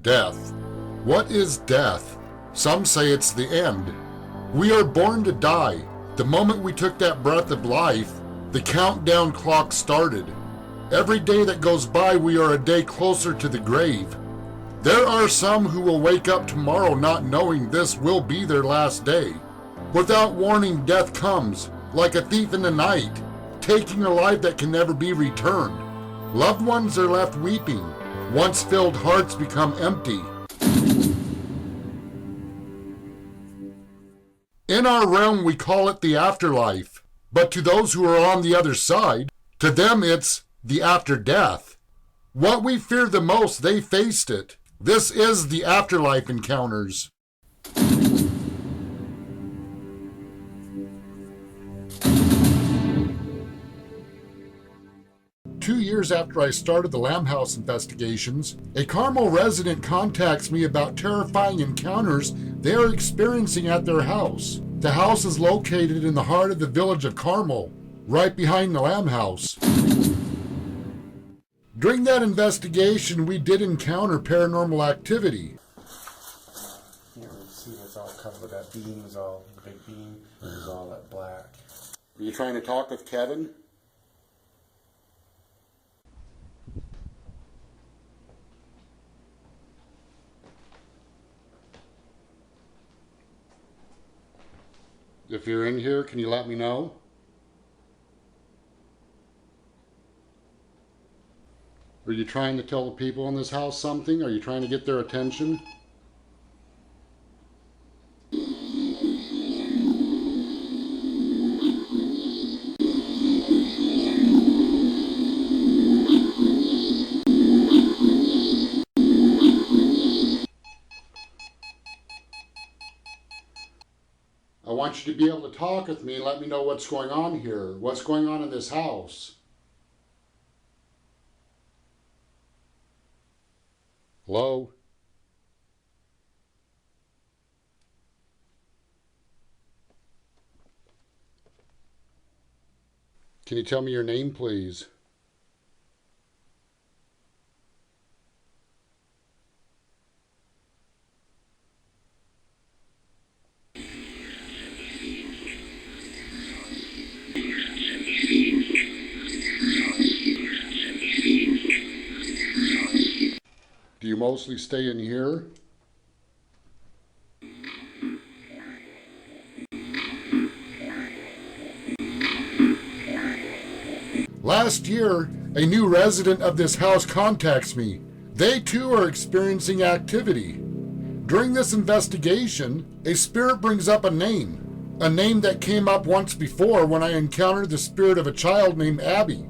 Death. What is death? Some say it's the end. We are born to die. The moment we took that breath of life, the countdown clock started. Every day that goes by, we are a day closer to the grave. There are some who will wake up tomorrow not knowing this will be their last day. Without warning, death comes, like a thief in the night, taking a life that can never be returned. Loved ones are left weeping. Once filled hearts become empty. In our realm, we call it the afterlife. But to those who are on the other side, to them it's the after death. What we fear the most, they faced it. This is the Afterlife Encounters. 2 years after I started the Lamb House investigations, a Carmel resident contacts me about terrifying encounters they are experiencing at their house. The house is located in the heart of the village of Carmel, right behind the Lamb House. During that investigation, we did encounter paranormal activity. You see it's all covered with that beam, is all the big beam, is all that black. Are you trying to talk with Kevin? If you're in here, can you let me know? Are you trying to tell the people in this house something? Are you trying to get their attention? I want you to be able to talk with me and let me know what's going on here. What's going on in this house? Hello? Can you tell me your name, please? Do you mostly stay in here? Last year, a new resident of this house contacts me. They too are experiencing activity. During this investigation, a spirit brings up a name that came up once before when I encountered the spirit of a child named Abby.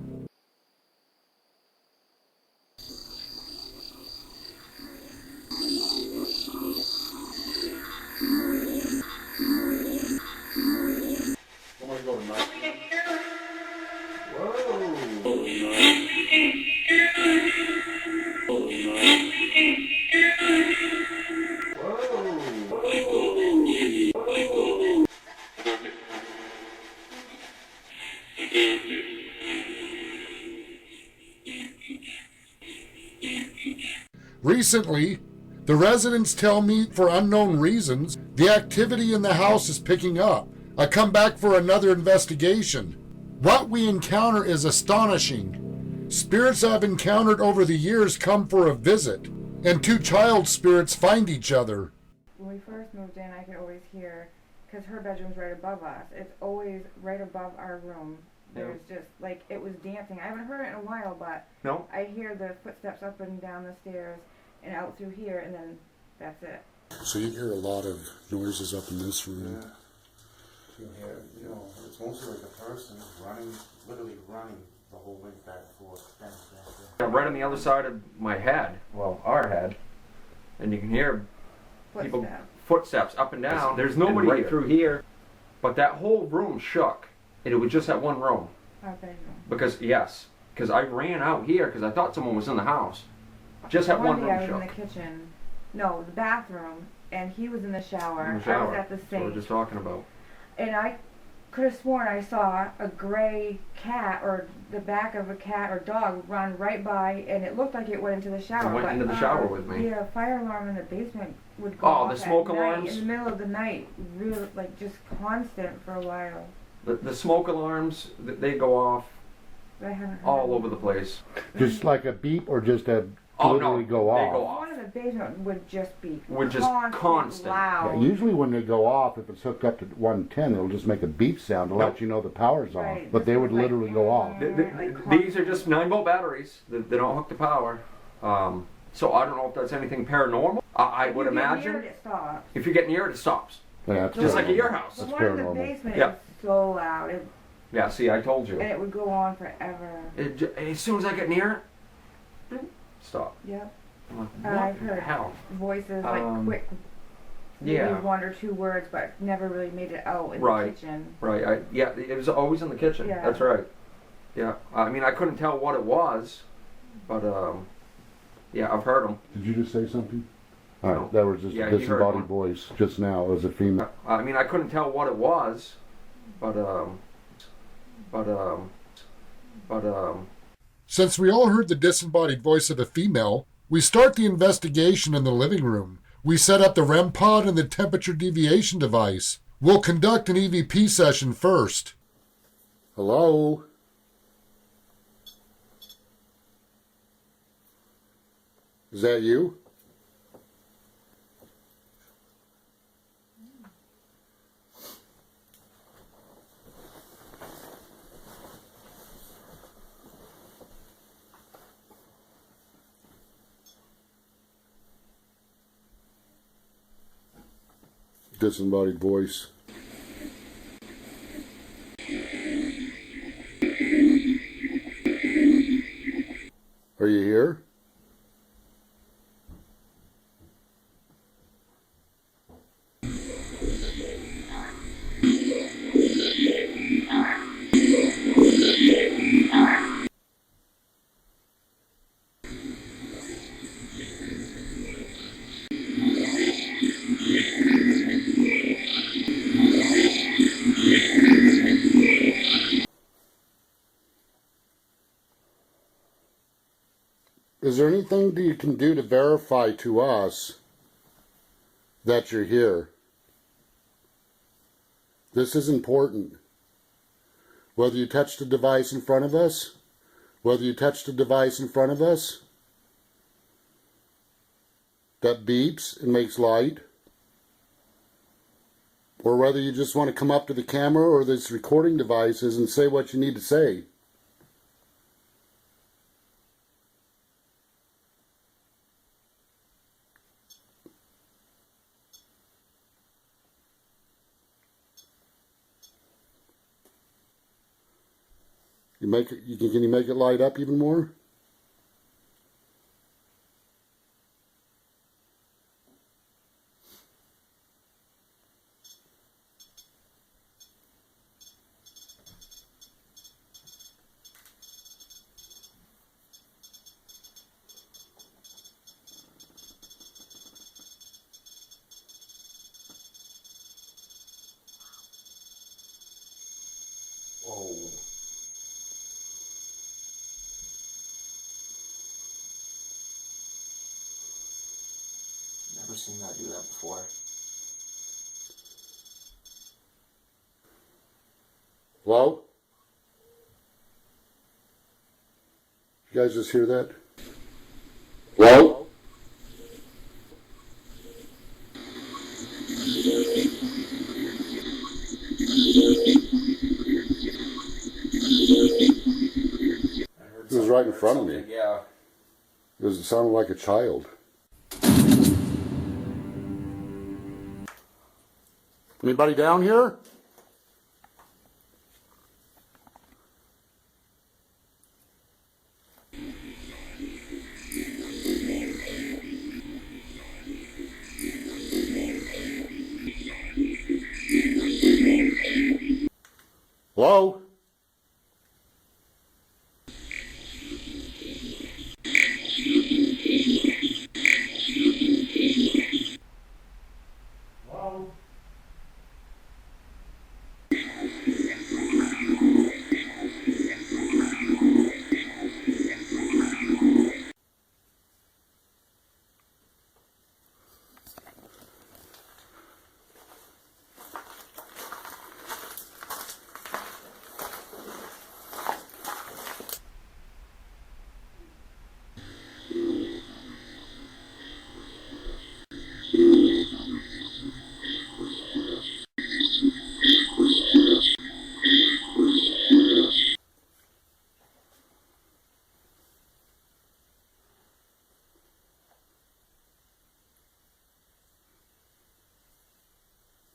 Recently, the residents tell me for unknown reasons, the activity in the house is picking up. I come back for another investigation. What we encounter is astonishing. Spirits I've encountered over the years come for a visit, and two child spirits find each other. When we first moved in, I could always hear, because her bedroom's right above us, it's always right above our room. There's just, like, it was dancing. I haven't heard it in a while, but I hear the footsteps up and down the stairs and out through here, and then that's it. So you hear a lot of noises up in this room. Yeah. You hear, it's mostly like a person running, literally running the whole length back and forth. Right on the other side of my head, well, our head, and you can hear people footsteps up and down. There's nobody right through here, but that whole room shook, and it was just that one room. Our bedroom. Because I ran out here because I thought someone was in the house. Just that one room I was shook. in the kitchen, no, the bathroom, and he was in the shower. In the shower. I was at the sink. That's what we're just talking about. And I could have sworn I saw a gray cat or the back of a cat or dog run right by, and it looked like it went into the shower. It went into the shower with me. Yeah, fire alarm in the basement would go off the smoke at night, alarms? in the middle of the night, really, like just constant for a while. The smoke alarms, they go off But I haven't heard all over the place. Just like a beep or just a Oh literally no, go they off? go off. One in the basement would just be constant. loud. Yeah, usually when they go off, if it's hooked up to 110, it'll just make a beep sound to let you know the power's off. Right. But they would Like, literally go off. These are just 9-volt batteries. They don't hook to power. So I don't know if that's anything paranormal. I would imagine. It stops. If you get near it, it stops. Yeah, that's Just like at paranormal. your house. The That's one in the paranormal. basement Yeah. is so loud, Yeah, see, I told you. and it would go on forever. As soon as I get near it, stop. Yep. I'm like, I've what the heard hell? voices like quick, maybe Yeah. 1 or 2 words, but never really made it out in Right. the kitchen. Right. Yeah, it was always in the kitchen. Yeah. That's right. Yeah. I mean, I couldn't tell what it was, but yeah, I've heard them. Did you just say something? All No. right, that was just Yeah, a he heard disembodied one. voice just now. It was a female. I mean, I couldn't tell what it was, but Since we all heard the disembodied voice of a female, we start the investigation in the living room. We set up the REM pod and the temperature deviation device. We'll conduct an EVP session first. Hello? Is that you? Disembodied voice. Are you here? Is there anything that you can do to verify to us that you're here? This is important. Whether you touch the device in front of us, whether you touch the device in front of us that beeps and makes light, or whether you just want to come up to the camera or these recording devices and say what you need to say. Can you make it light up even more? Oh. Never seen that do that before. Hello? You guys just hear that? Hello? It was right in front of me. Yeah. It sounded like a child. Anybody down here? Hello? Hello?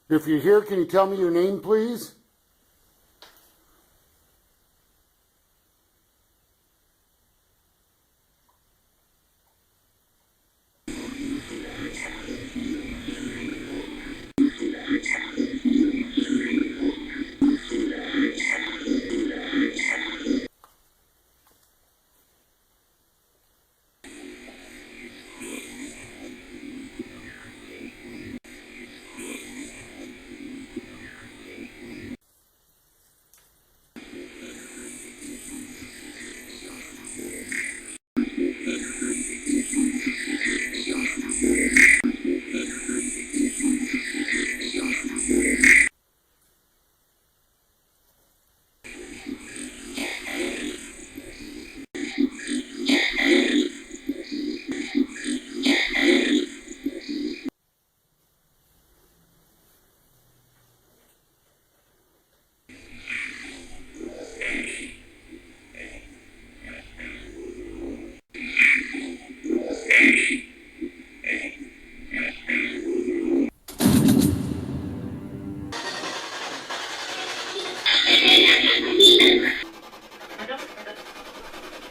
If you're here, can you tell me your name, please?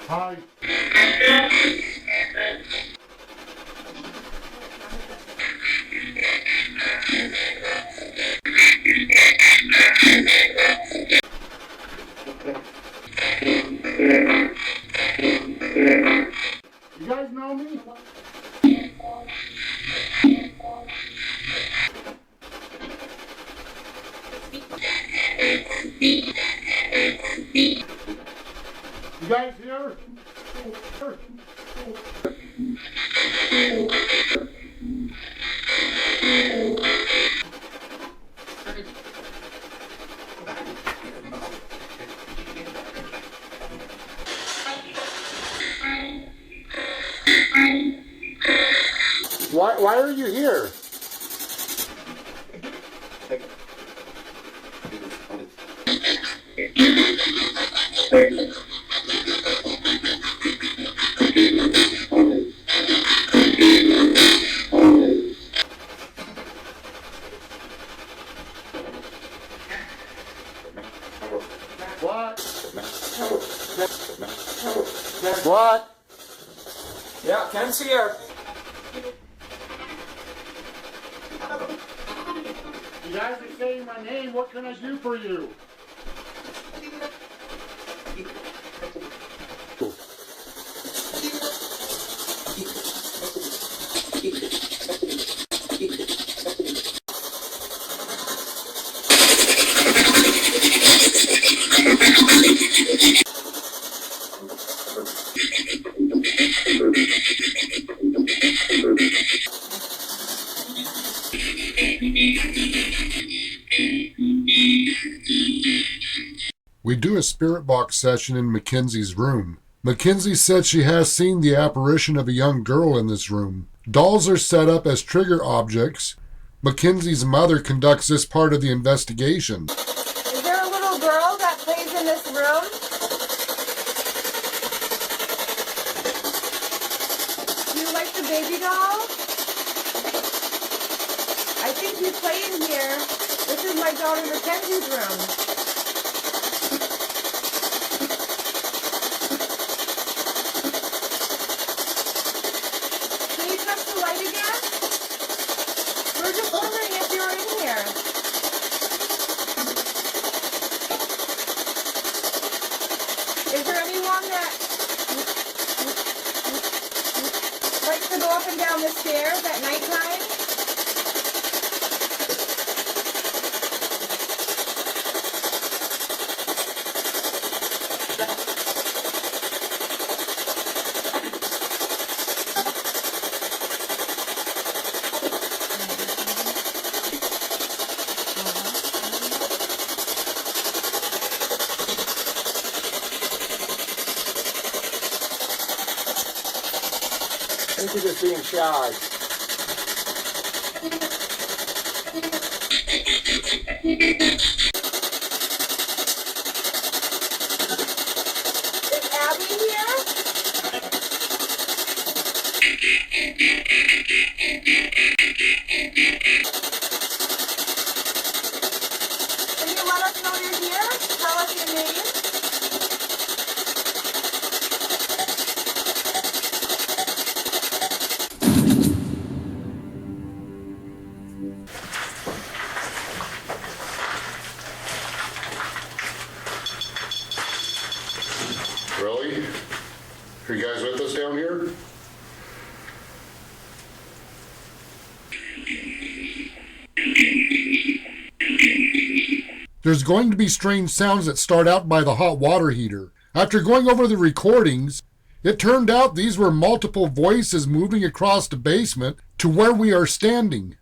Hi. You guys know me? You guys here? Why are you here? What? What? Yeah, Ken's here. You guys are saying my name. What can I do for you? We do a spirit box session in Mackenzie's room. Mackenzie said she has seen the apparition of a young girl in this room. Dolls are set up as trigger objects. Mackenzie's mother conducts this part of the investigation. Is there a little girl that plays in this room? Do you like the baby doll? I think you play in here. This is my daughter Mackenzie's room. Can you touch the light again? We're just wondering if you're in here. Is there anyone that likes to go up and down the stairs at nighttime? I think you're just being shy. Is Abby here? Really? Are you guys with us down here? There's going to be strange sounds that start out by the hot water heater. After going over the recordings, it turned out these were multiple voices moving across the basement to where we are standing.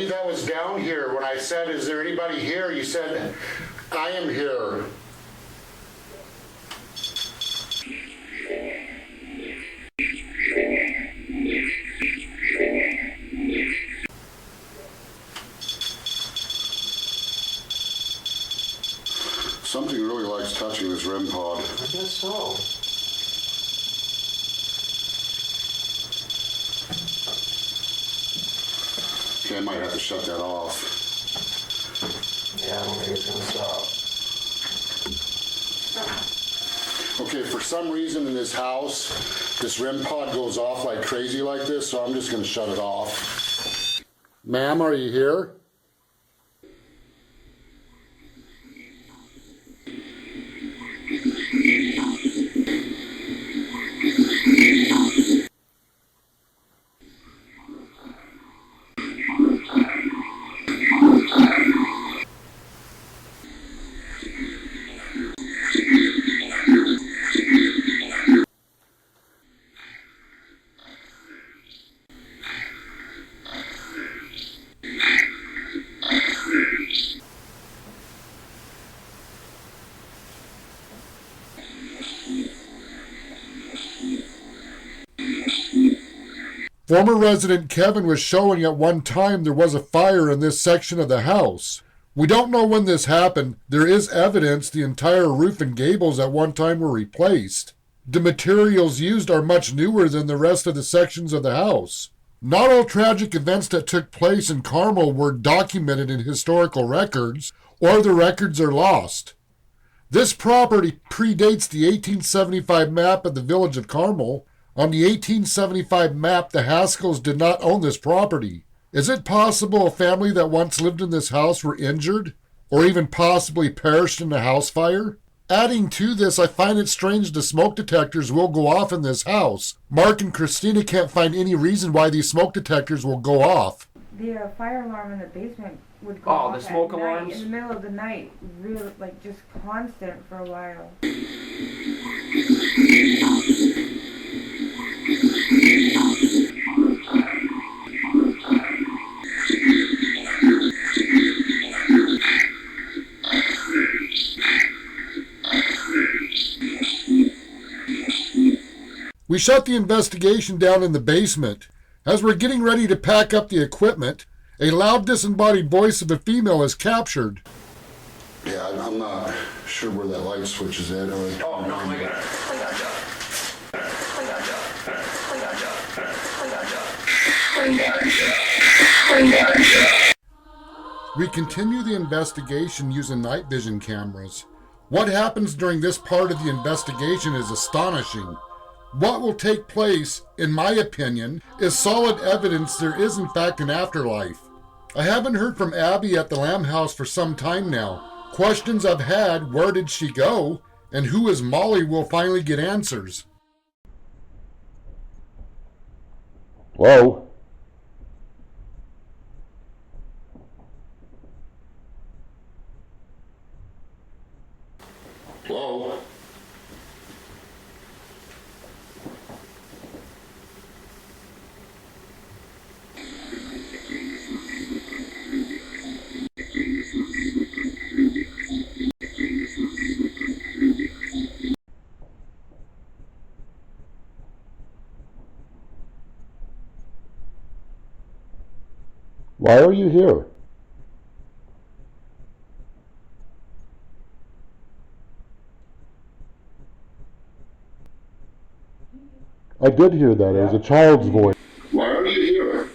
That was down here when I said, is there anybody here? You said, I am here. Something really likes touching this REM pod. I guess so. Okay, I might have to shut that off. Yeah, I don't think it's gonna stop. Okay, for some reason in this house, this REM pod goes off like crazy like this, so I'm just gonna shut it off. Ma'am, are you here? Former resident Kevin was showing at one time there was a fire in this section of the house. We don't know when this happened. There is evidence the entire roof and gables at one time were replaced. The materials used are much newer than the rest of the sections of the house. Not all tragic events that took place in Carmel were documented in historical records, or the records are lost. This property predates the 1875 map of the village of Carmel. On the 1875 map, the Haskells did not own this property. Is it possible a family that once lived in this house were injured, or even possibly perished in a house fire? Adding to this, I find it strange the smoke detectors will go off in this house. Mark and Christina can't find any reason why these smoke detectors will go off. The fire alarm in the basement would go off the smoke at alarms? night, in the middle of the night, really, like just constant for a while. We shut the investigation down in the basement. As we're getting ready to pack up the equipment, a loud disembodied voice of a female is captured. Yeah, I'm not sure where that light switch is at. Oh, no, I got it. We continue the investigation using night vision cameras. What happens during this part of the investigation is astonishing. What will take place, in my opinion, is solid evidence there is in fact an afterlife. I haven't heard from Abby at the Lamb House for some time now. Questions I've had, where did she go, and who is Molly, will finally get answers. Hello? Why are you here? I did hear that. It was a child's voice. Why are you here?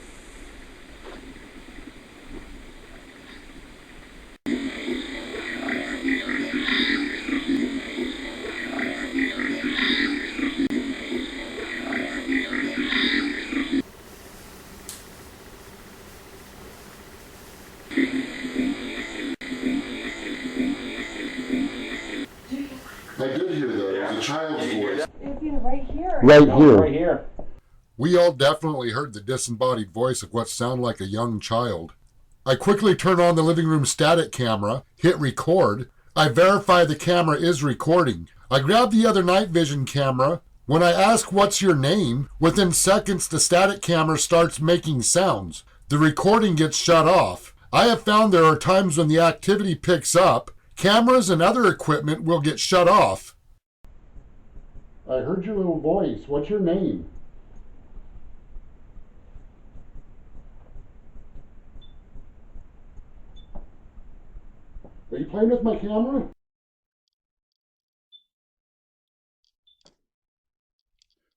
I did hear that. It was a child's voice. It's either right here. Right here. Right here. We all definitely heard the disembodied voice of what sounded like a young child. I quickly turn on the living room static camera, hit record. I verify the camera is recording. I grab the other night vision camera. When I ask what's your name, within seconds the static camera starts making sounds. The recording gets shut off. I have found there are times when the activity picks up, cameras and other equipment will get shut off. I heard your little voice. What's your name? Are you playing with my camera?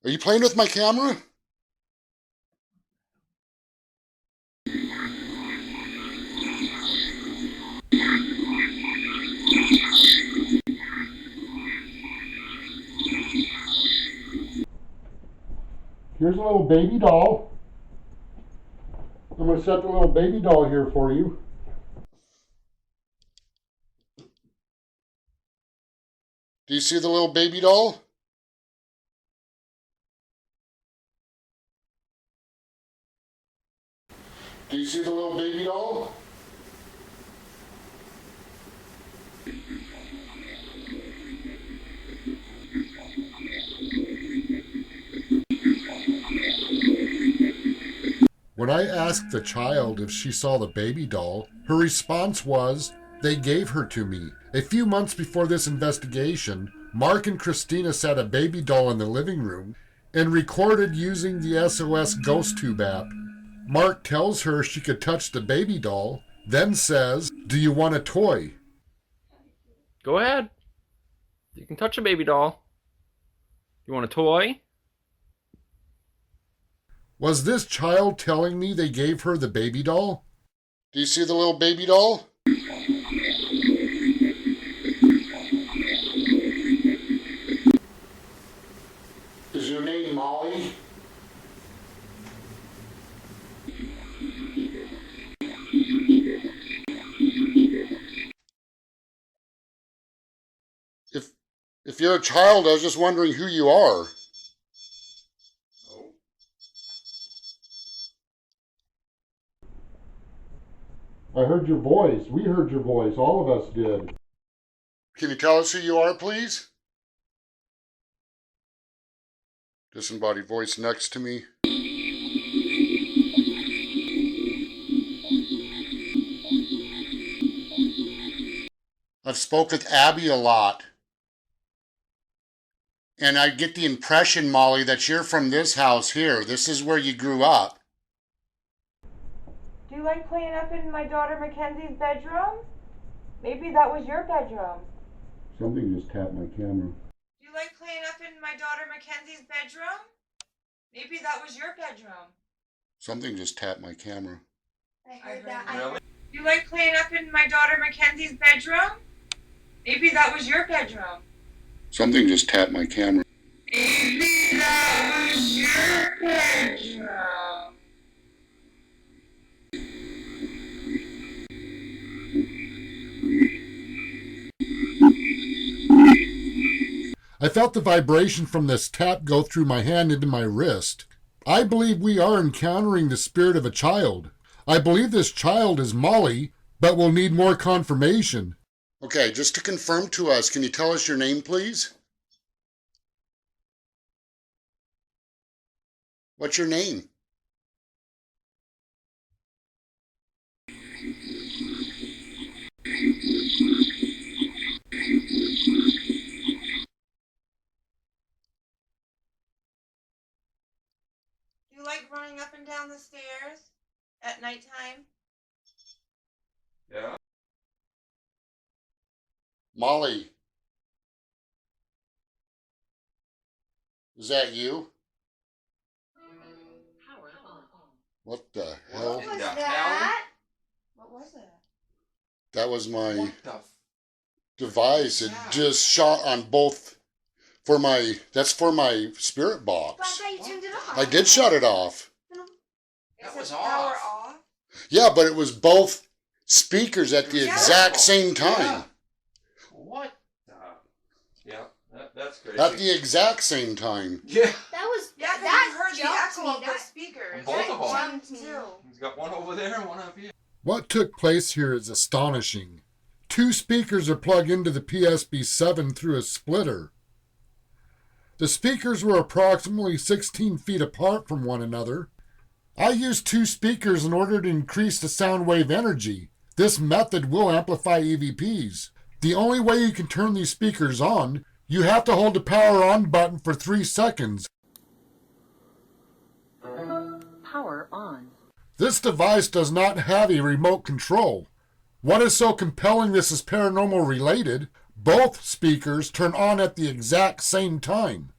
Are you playing with my camera? Here's a little baby doll. I'm going to set the little baby doll here for you. Do you see the little baby doll? Do you see the little baby doll? When I asked the child if she saw the baby doll, her response was, they gave her to me. A few months before this investigation, Mark and Christina set a baby doll in the living room and recorded using the SOS Ghost Tube app. Mark tells her she could touch the baby doll, then says, do you want a toy? Go ahead. You can touch a baby doll. You want a toy? Was this child telling me they gave her the baby doll? Do you see the little baby doll? Is your name Molly? If you're a child, I was just wondering who you are. I heard your voice. We heard your voice. All of us did. Can you tell us who you are, please? Disembodied voice next to me. I've spoke with Abby a lot. And I get the impression, Molly, that you're from this house here. This is where you grew up. Do you like playing up in my daughter Mackenzie's bedroom? Maybe that was your bedroom. Something just tapped my camera. Do you like playing up in my daughter Mackenzie's bedroom? Maybe that was your bedroom. Something just tapped my camera. I heard that. Really? Do you like playing up in my daughter Mackenzie's bedroom? Maybe that was your bedroom. Something just tapped my camera. Maybe that was your bedroom. I felt the vibration from this tap go through my hand into my wrist. I believe we are encountering the spirit of a child. I believe this child is Molly, but will need more confirmation. Okay, just to confirm to us, can you tell us your name, please? What's your name? Do you like running up and down the stairs at nighttime? Yeah. Molly. Is that you? What the hell? What was that? What was it? That was my device. It just shot on both that's for my spirit box. But I thought you turned it off. I did shut it off. That was Power off. off. Yeah, but it was both speakers at the exact same time. Yeah. What? Yeah, that's crazy. At the exact same time. Yeah. That was that heard the jumped echo me. of That those speakers. Both of them. Jumped me. He's got one over there and one up here. What took place here is astonishing. 2 speakers are plugged into the PSB-7 through a splitter. The speakers were approximately 16 feet apart from one another. I used 2 speakers in order to increase the sound wave energy. This method will amplify EVPs. The only way you can turn these speakers on, you have to hold the power on button for 3 seconds. Power on. This device does not have a remote control. What is so compelling this is paranormal related? Both speakers turn on at the exact same time.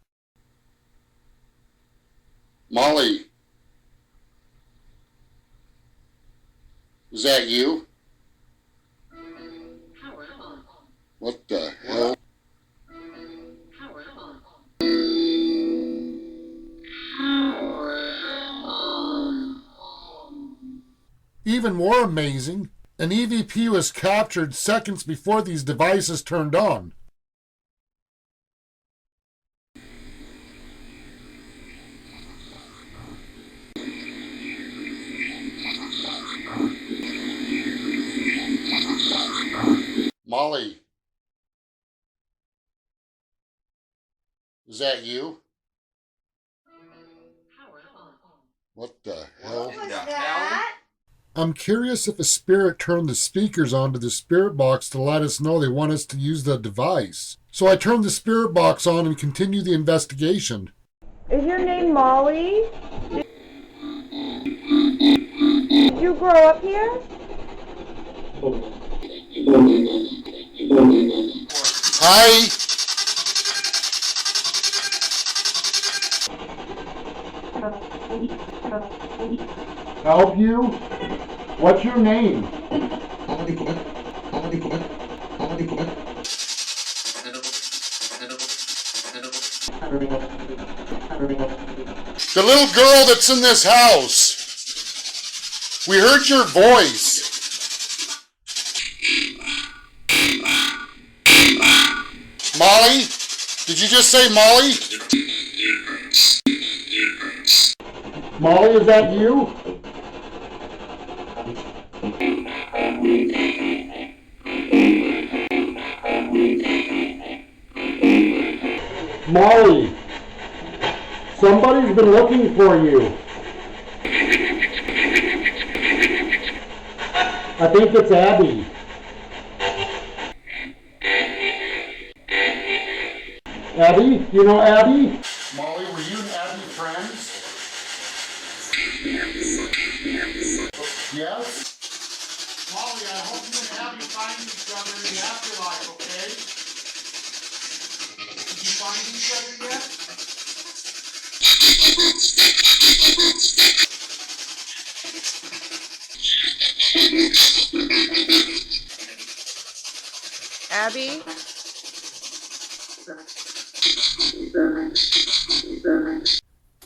Molly. Is that you? Power on. What the hell? Power on. Even more amazing, an EVP was captured seconds before these devices turned on. Molly. Is that you? Power on. What the hell? What was that? I'm curious if a spirit turned the speakers onto the spirit box to let us know they want us to use the device. So I turned the spirit box on and continued the investigation. Is your name Molly? Did you grow up here? Hi. Help you? What's your name? The little girl that's in this house. We heard your voice. Molly? Did you just say Molly? Molly, is that you? Molly, somebody's been looking for you. I think it's Abby. Abby? You know Abby? Molly, were you and Abby friends? Yes? Molly, I hope you and Abby find each other in the afterlife, okay? Did you find each other yet? Abby?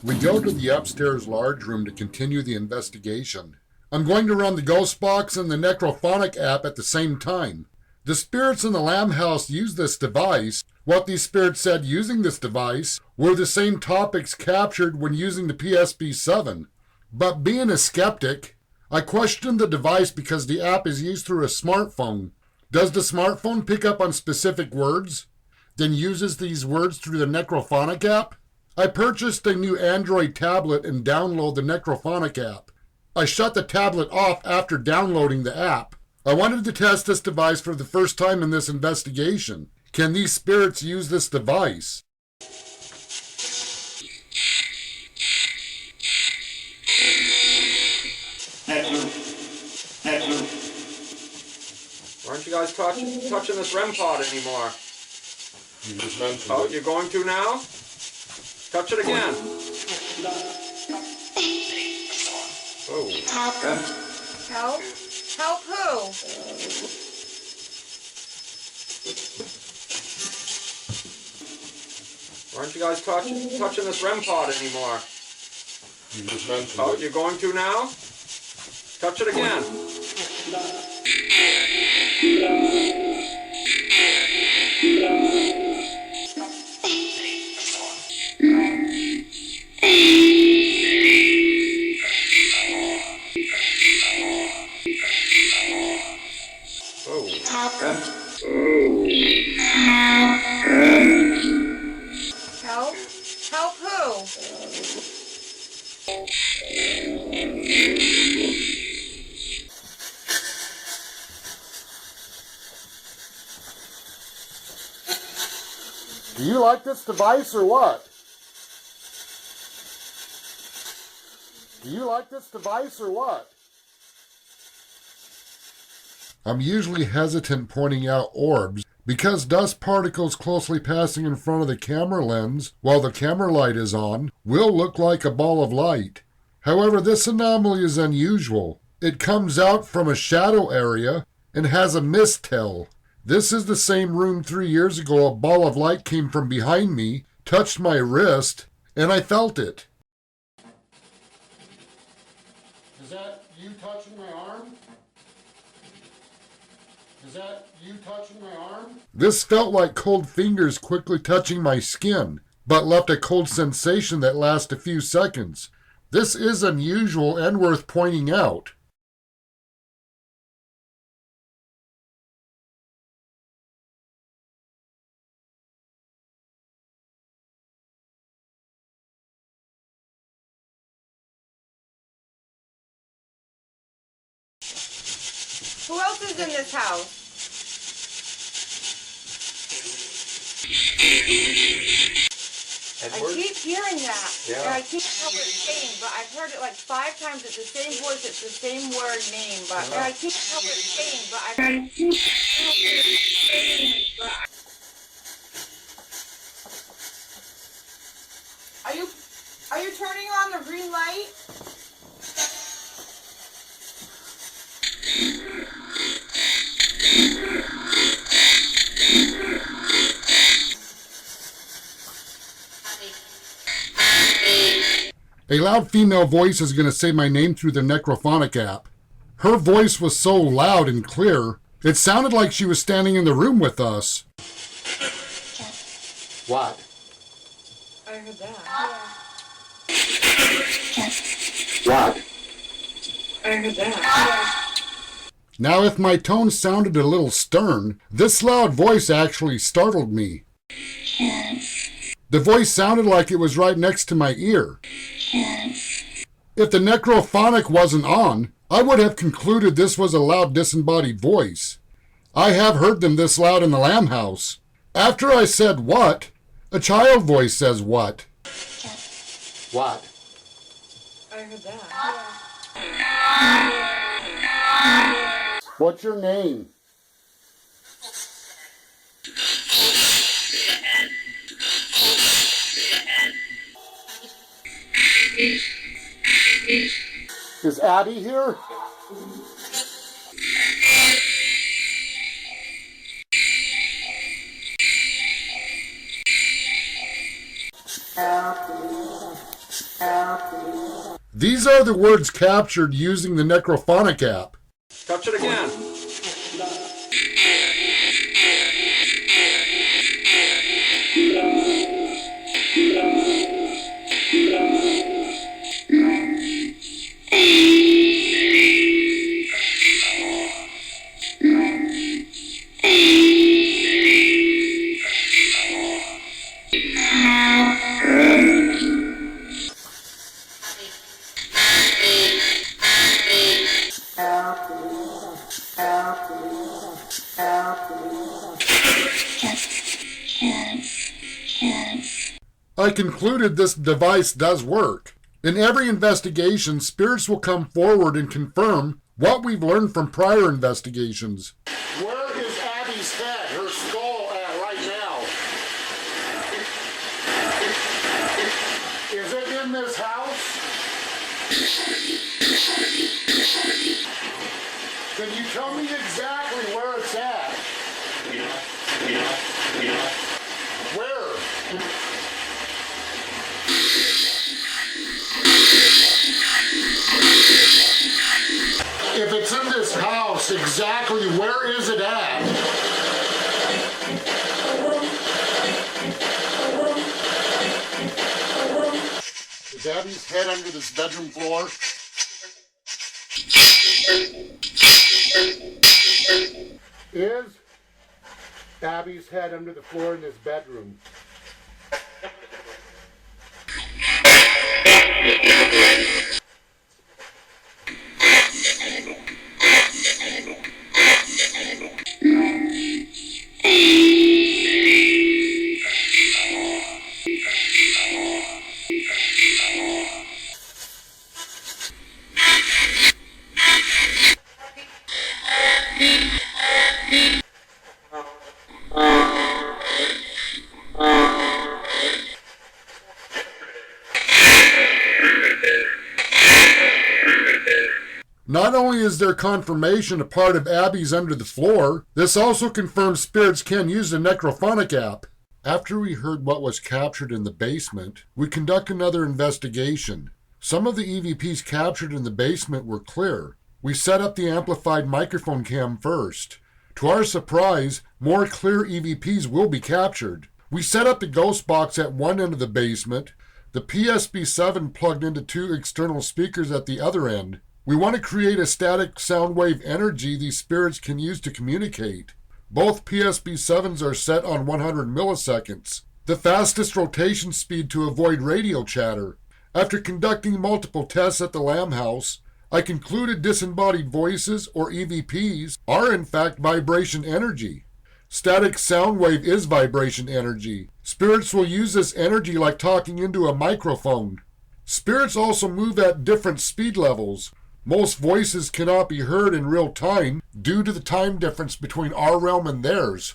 We go to the upstairs large room to continue the investigation. I'm going to run the ghost box and the necrophonic app at the same time. The spirits in the Lamb House use this device. What these spirits said using this device were the same topics captured when using the PSB-7. But being a skeptic, I questioned the device because the app is used through a smartphone. Does the smartphone pick up on specific words, then uses these words through the necrophonic app? I purchased a new Android tablet and download the necrophonic app. I shut the tablet off after downloading the app. I wanted to test this device for the first time in this investigation. Can these spirits use this device? aren't you guys touching this REM pod anymore? You just mentioned Oh, it. you're going to now? Touch it again. Oh. Help? Help who? Aren't you guys touching this REM pod anymore? You just mentioned Oh, it. you're going to now? Touch it again. Oh. Help? Help who? Do you like this device or what? Do you like this device or what? I'm usually hesitant pointing out orbs because dust particles closely passing in front of the camera lens while the camera light is on will look like a ball of light. However, this anomaly is unusual. It comes out from a shadow area and has a mist tail. This is the same room 3 years ago a ball of light came from behind me, touched my wrist, and I felt it. Is that you touching my arm? Is that you touching my arm? This felt like cold fingers quickly touching my skin, but left a cold sensation that lasts a few seconds. This is unusual and worth pointing out. Who else is in this house? Edward? I keep hearing that. Yeah. And I can't tell what it's saying, but I've heard it like 5 times. It's the same voice, it's the same word name, but and I can't tell what it's saying, but I can't tell what it's saying, but Are you turning on the green light? A loud female voice is going to say my name through the Necrophonic app. Her voice was so loud and clear, it sounded like she was standing in the room with us. What? I heard that. What? I heard that. Now, if my tone sounded a little stern, this loud voice actually startled me. The voice sounded like it was right next to my ear. If the Necrophonic wasn't on, I would have concluded this was a loud disembodied voice. I have heard them this loud in the Lamb House. After I said what, a child voice says what. What? I heard that. What's your name? Is Abby here? These are the words captured using the Necrophonic app. Touch it again. I concluded this device does work. In every investigation, spirits will come forward and confirm what we've learned from prior investigations. Where Can you tell me exactly where it's at? Where? If it's in this house, exactly where is it at? Is Abby's head under this bedroom floor? Is Abby's head under the floor in this bedroom? Not only is there confirmation a part of Abby's under the floor, this also confirms spirits can use the necrophonic app. After we heard what was captured in the basement, we conduct another investigation. Some of the EVPs captured in the basement were clear. We set up the amplified microphone cam first. To our surprise, more clear EVPs will be captured. We set up the ghost box at one end of the basement, the PSB-7 plugged into two external speakers at the other end. We want to create a static sound wave energy these spirits can use to communicate. Both PSB-7s are set on 100 milliseconds, the fastest rotation speed to avoid radio chatter. After conducting multiple tests at the Lamb House, I concluded disembodied voices, or EVPs, are in fact vibration energy. Static sound wave is vibration energy. Spirits will use this energy like talking into a microphone. Spirits also move at different speed levels. Most voices cannot be heard in real time due to the time difference between our realm and theirs.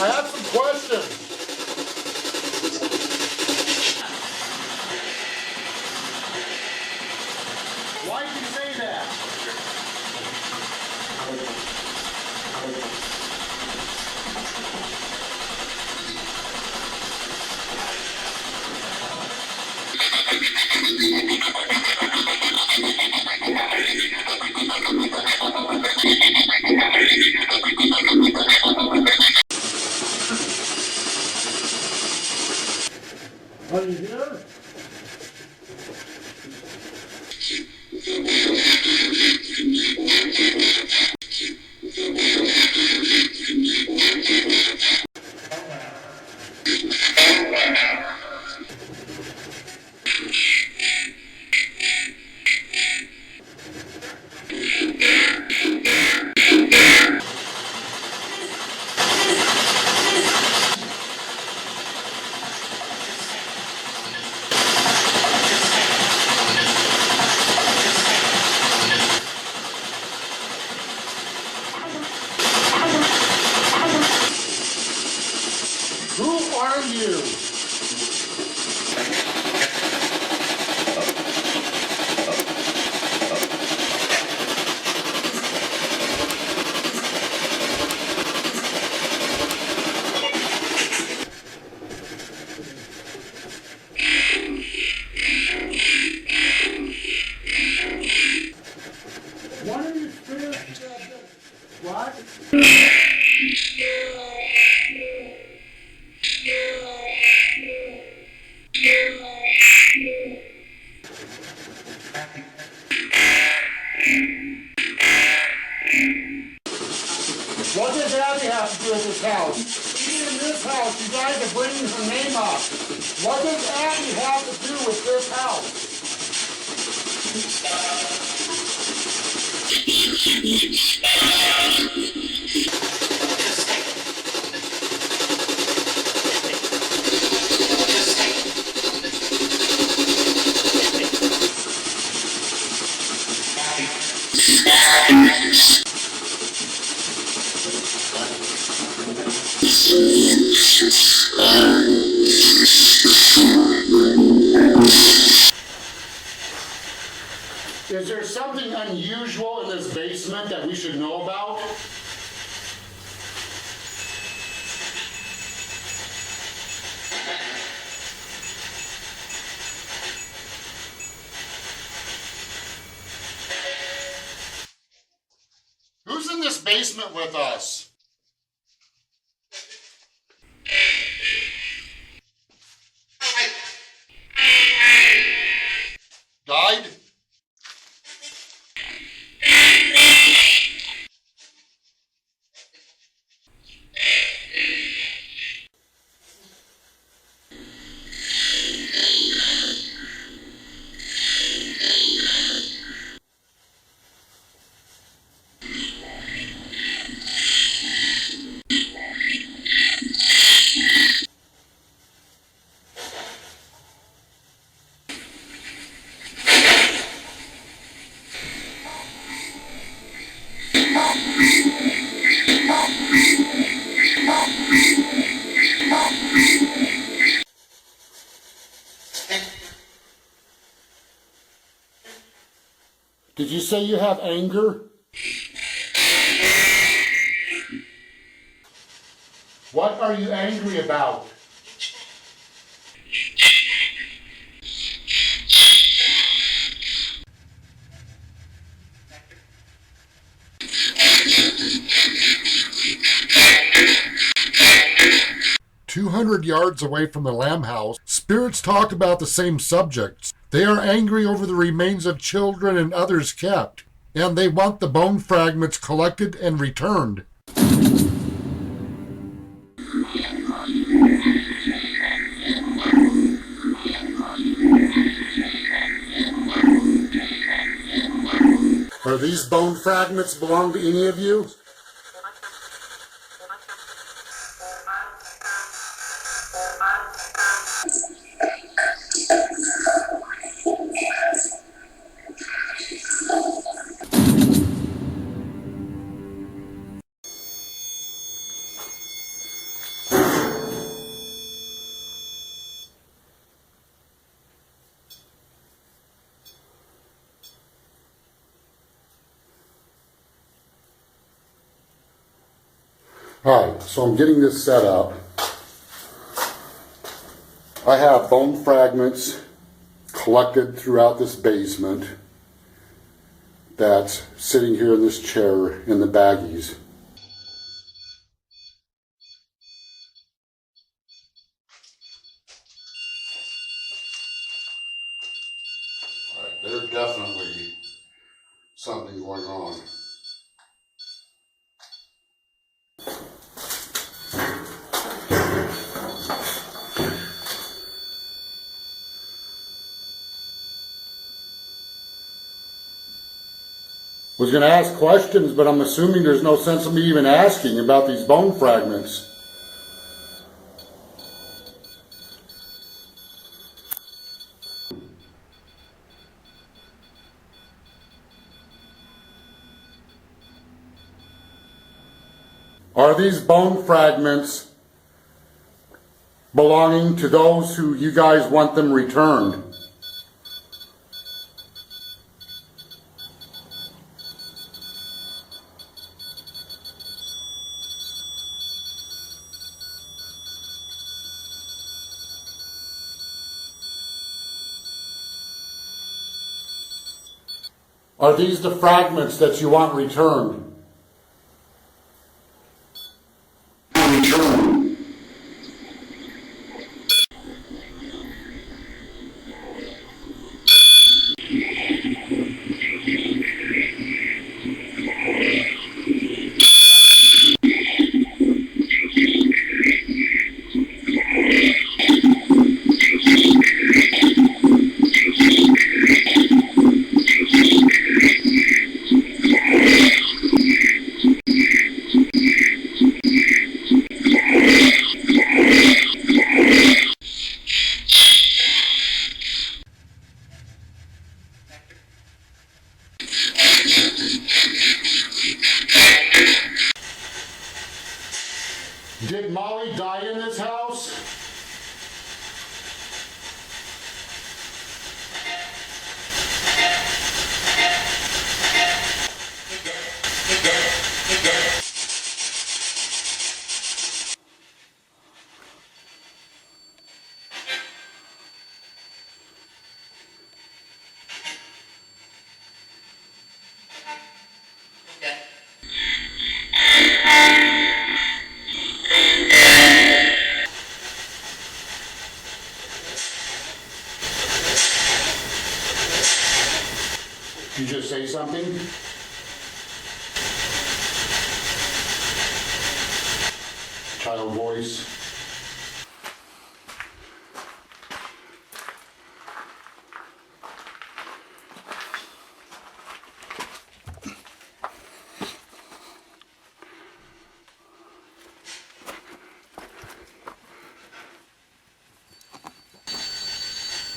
I have some questions. Why did you say that? Are you here? What does Abby have to do with this house? Is there something unusual in this basement that we should know about? Who's in this basement with us? Died? Did you say you have anger? What are you angry about? Yards away from the Lamb House, spirits talked about the same subjects. They are angry over the remains of children and others kept, and they want the bone fragments collected and returned. Are these bone fragments belong to any of you? Alright, so I'm getting this set up. I have bone fragments collected throughout this basement that's sitting here in this chair in the baggies. Alright, there's definitely something going on. I was going to ask questions, but I'm assuming there's no sense of me even asking about these bone fragments. Are these bone fragments belonging to those who you guys want them returned? Are these the fragments that you want returned? Did Molly die in this house? Did you just say something? Child voice.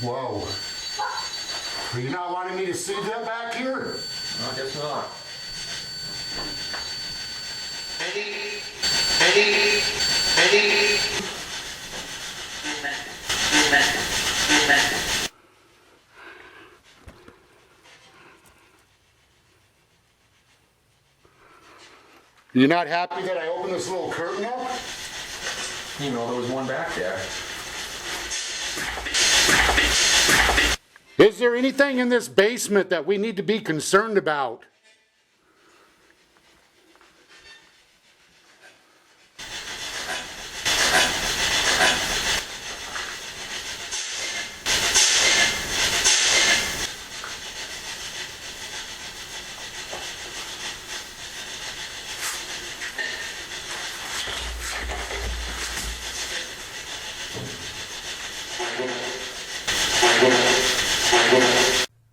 Whoa. Are you not wanting me to see that back here? No, I guess not. You're not happy that I opened this little curtain up? You know, there was one back there. Is there anything in this basement that we need to be concerned about?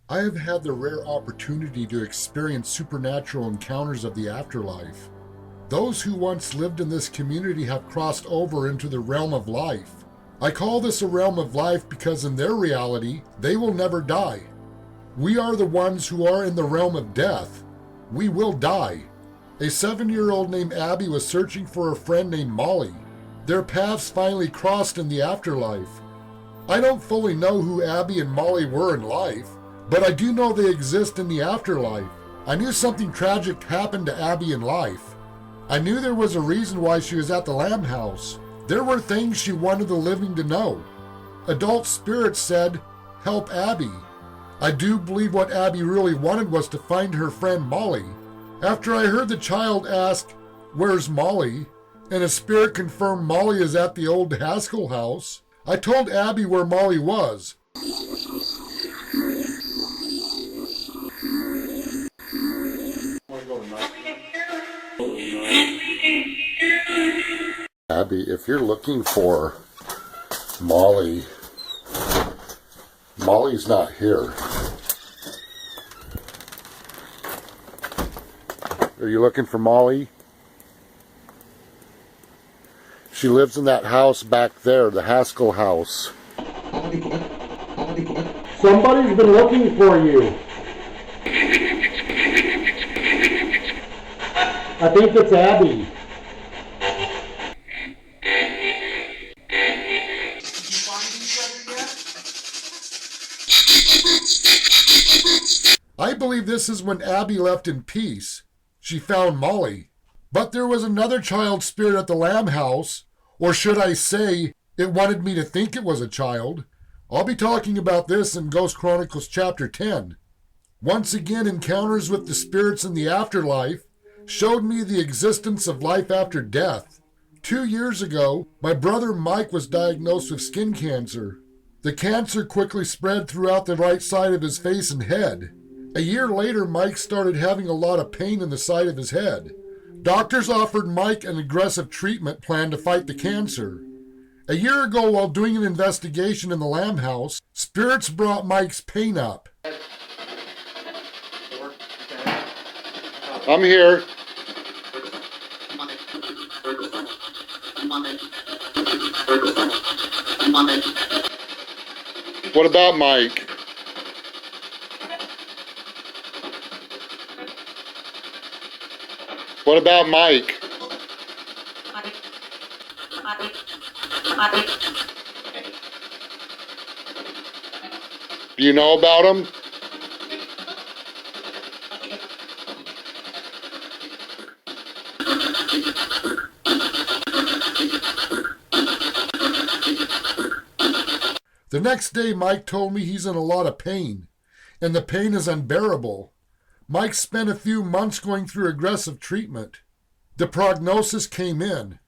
I have had the rare opportunity to experience supernatural encounters of the afterlife. Those who once lived in this community have crossed over into the realm of life. I call this a realm of life because in their reality, they will never die. We are the ones who are in the realm of death. We will die. A 7-year-old named Abby was searching for a friend named Molly. Their paths finally crossed in the afterlife. I don't fully know who Abby and Molly were in life, but I do know they exist in the afterlife. I knew something tragic happened to Abby in life. I knew there was a reason why she was at the Lamb House. There were things she wanted the living to know. Adult spirits said, "Help Abby." I do believe what Abby really wanted was to find her friend Molly. After I heard the child ask, "Where's Molly?" and a spirit confirmed Molly is at the old Haskell house, I told Abby where Molly was. Abby, if you're looking for Molly, Molly's not here. Are you looking for Molly? She lives in that house back there, the Haskell house. Somebody's been looking for you. I think it's Abby. I believe this is when Abby left in peace. She found Molly. But there was another child spirit at the Lamb House, or should I say, it wanted me to think it was a child. I'll be talking about this in Ghost Chronicles chapter 10. Once again, encounters with the spirits in the afterlife showed me the existence of life after death. 2 years ago, my brother Mike was diagnosed with skin cancer. The cancer quickly spread throughout the right side of his face and head. A year later, Mike started having a lot of pain in the side of his head. Doctors offered Mike an aggressive treatment plan to fight the cancer. A year ago, while doing an investigation in the Lamb House, spirits brought Mike's pain up. I'm here. What about Mike? What about Mike? Do you know about him? The next day, Mike told me he's in a lot of pain, and the pain is unbearable. Mike spent a few months going through aggressive treatment. The prognosis came in.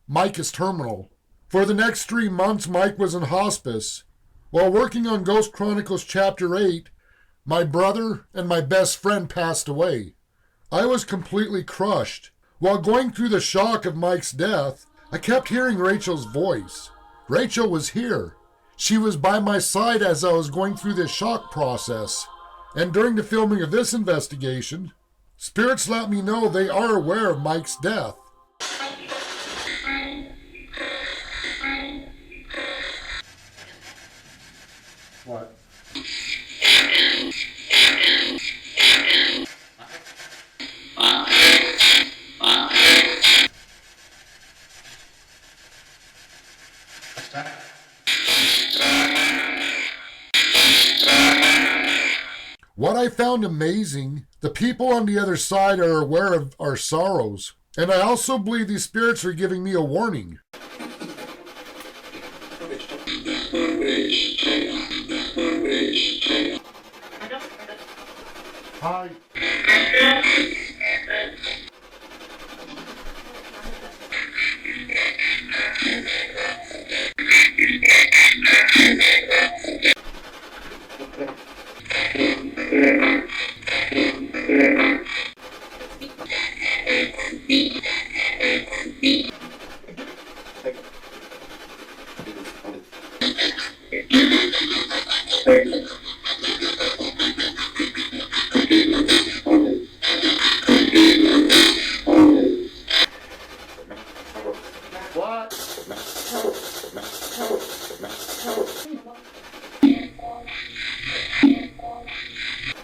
Mike is terminal. For the next 3 months, Mike was in hospice. While working on Ghost Chronicles Chapter 8, my brother and my best friend passed away. I was completely crushed. While going through the shock of Mike's death, I kept hearing Rachel's voice. Rachel was here. She was by my side as I was going through this shock process. And during the filming of this investigation, spirits let me know they are aware of Mike's death. What? What I found amazing, the people on the other side are aware of our sorrows. And I also believe these spirits are giving me a warning. Hi.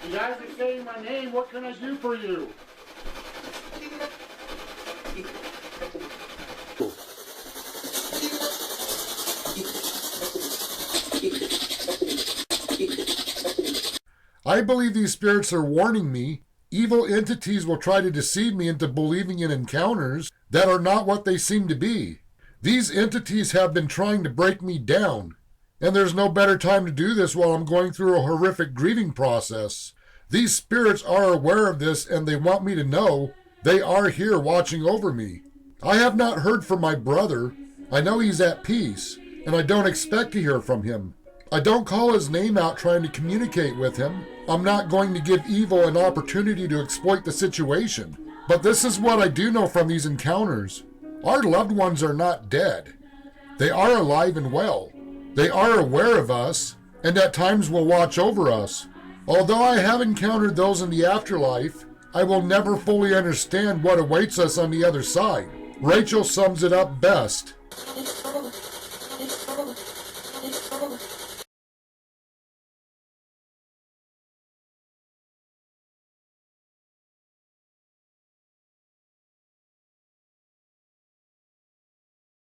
You guys are saying my name. What can I do for you? I believe these spirits are warning me. Evil entities will try to deceive me into believing in encounters that are not what they seem to be. These entities have been trying to break me down, and there's no better time to do this while I'm going through a horrific grieving process. These spirits are aware of this, and they want me to know they are here watching over me. I have not heard from my brother. I know he's at peace, and I don't expect to hear from him. I don't call his name out trying to communicate with him. I'm not going to give evil an opportunity to exploit the situation. But this is what I do know from these encounters. Our loved ones are not dead. They are alive and well. They are aware of us, and at times will watch over us. Although I have encountered those in the afterlife, I will never fully understand what awaits us on the other side. Rachel sums it up best.